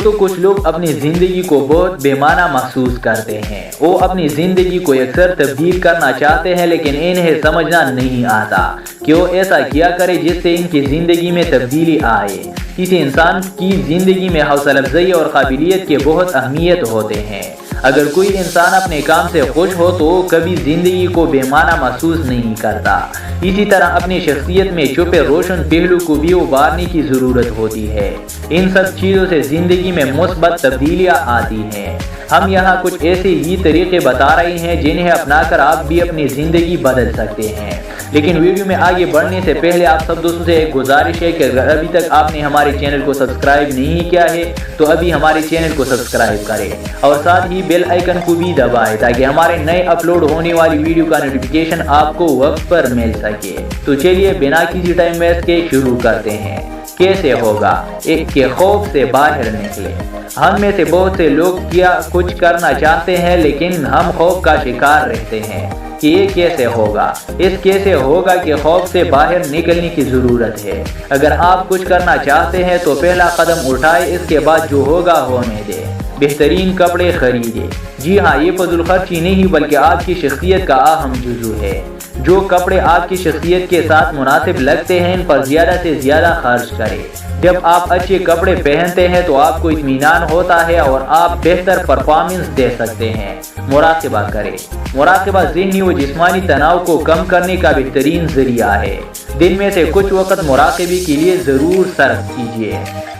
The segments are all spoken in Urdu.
تو کچھ لوگ اپنی زندگی کو بہت بے معنی محسوس کرتے ہیں۔ وہ اپنی زندگی کو اکثر تبدیل کرنا چاہتے ہیں لیکن انہیں سمجھنا نہیں آتا کہ وہ ایسا کیا کرے جس سے ان کی زندگی میں تبدیلی آئے۔ کسی انسان کی زندگی میں حوصلہ افزائی اور قابلیت کے بہت اہمیت ہوتے ہیں۔ اگر کوئی انسان اپنے کام سے خوش ہو تو وہ کبھی زندگی کو بے معنی محسوس نہیں کرتا۔ اسی طرح اپنی شخصیت میں چھپے روشن پہلو کو بھی ابھارنے کی ضرورت ہوتی ہے۔ ان سب چیزوں سے زندگی میں مثبت تبدیلیاں آتی ہیں۔ ہم یہاں کچھ ایسے ہی طریقے بتا رہے ہیں جنہیں اپنا کر آپ بھی اپنی زندگی بدل سکتے ہیں۔ لیکن ویڈیو میں آگے بڑھنے سے پہلے آپ سب دوستوں سے ایک گزارش ہے کہ اگر ابھی تک آپ نے ہمارے چینل کو سبسکرائب نہیں کیا ہے تو ابھی ہمارے چینل کو سبسکرائب کریں اور ساتھ ہی بیل آئیکن کو بھی دبائیں تاکہ ہمارے نئے اپلوڈ ہونے والی ویڈیو کا نوٹیفیکیشن آپ کو وقت پر مل سکے۔ تو چلیے بنا کسی ٹائم ویسٹ کے شروع کرتے ہیں۔ کیسے ہوگا ایک کے خوف سے باہر نکلے؟ ہم میں سے بہت سے لوگ کیا کچھ کرنا چاہتے ہیں لیکن ہم خوف کا شکار رہتے ہیں کہ یہ کیسے ہوگا۔ اس کیسے ہوگا کہ خوف سے باہر نکلنے کی ضرورت ہے۔ اگر آپ کچھ کرنا چاہتے ہیں تو پہلا قدم اٹھائے، اس کے بعد جو ہوگا ہونے دے۔ بہترین کپڑے خریدے۔ جی ہاں، یہ فضول خرچی نہیں بلکہ آپ کی شخصیت کا اہم جزو ہے۔ جو کپڑے آپ کی شخصیت کے ساتھ مناسب لگتے ہیں ان پر زیادہ سے زیادہ خرچ کریں۔ جب آپ اچھے کپڑے پہنتے ہیں تو آپ کو اطمینان ہوتا ہے اور آپ بہتر پرفارمنس دے سکتے ہیں۔ مراقبہ کریں۔ مراقبہ ذہنی و جسمانی تناؤ کو کم کرنے کا بہترین ذریعہ ہے۔ دن میں سے کچھ وقت مراقبے کے لیے ضرور صرف کیجیے۔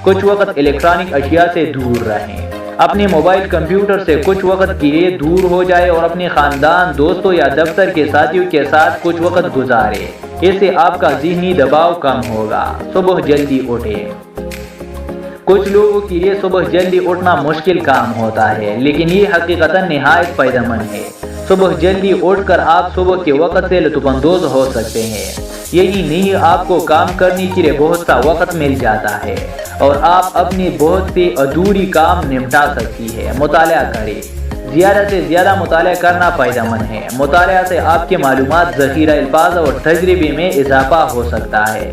کچھ وقت الیکٹرانک اشیاء سے دور رہیں۔ اپنے موبائل کمپیوٹر سے کچھ وقت کے لیے دور ہو جائے اور اپنے خاندان، دوستوں یا دفتر کے ساتھیوں کے ساتھ کچھ وقت گزارے۔ اس سے آپ کا ذہنی دباؤ کم ہوگا۔ صبح جلدی اٹھیں۔ کچھ لوگوں کے لیے صبح جلدی اٹھنا مشکل کام ہوتا ہے لیکن یہ حقیقتاً نہایت فائدہ مند ہے۔ صبح جلدی اٹھ کر آپ صبح کے وقت سے لطف اندوز ہو سکتے ہیں۔ یہی نہیں، آپ کو کام کرنے کے لیے بہت سا وقت مل جاتا ہے اور آپ اپنی بہت سی ادھوری کام نمٹا سکتی ہے۔ مطالعہ کریں۔ زیادہ سے زیادہ مطالعہ کرنا فائدہ مند ہے۔ مطالعہ سے آپ کے معلومات، ذخیرہ الفاظ اور تجربے میں اضافہ ہو سکتا ہے۔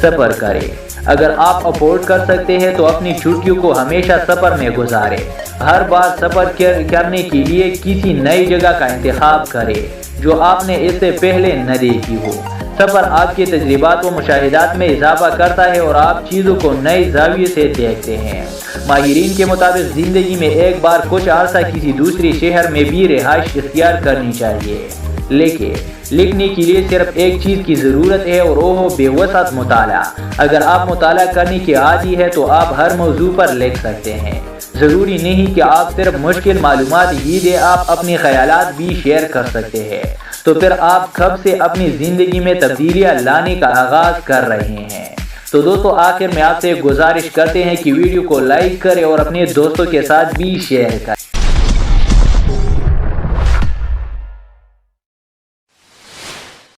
سفر کریں۔ اگر آپ افورڈ کر سکتے ہیں تو اپنی چھٹیوں کو ہمیشہ سفر میں گزاریں۔ ہر بار سفر کرنے کے لیے کسی نئی جگہ کا انتخاب کریں جو آپ نے اس سے پہلے نہ دیکھی ہو۔ سفر آپ کے تجربات و مشاہدات میں اضافہ کرتا ہے اور آپ چیزوں کو نئے زاویے سے دیکھتے ہیں۔ ماہرین کے مطابق زندگی میں ایک بار کچھ عرصہ کسی دوسرے شہر میں بھی رہائش اختیار کرنی چاہیے۔ لیکن لکھنے کے لیے صرف ایک چیز کی ضرورت ہے اور وہ بے وسعت مطالعہ۔ اگر آپ مطالعہ کرنے کے عادی ہیں تو آپ ہر موضوع پر لکھ سکتے ہیں۔ ضروری نہیں کہ آپ صرف مشکل معلومات ہی دیں، آپ اپنے خیالات بھی شیئر کر سکتے ہیں۔ تو پھر آپ کب سے اپنی زندگی میں تبدیلیاں لانے کا آغاز کر رہے ہیں؟ تو دوستو، آخر میں آپ سے گزارش کرتے ہیں کہ ویڈیو کو لائک کریں اور اپنے دوستوں کے ساتھ بھی شیئر کریں۔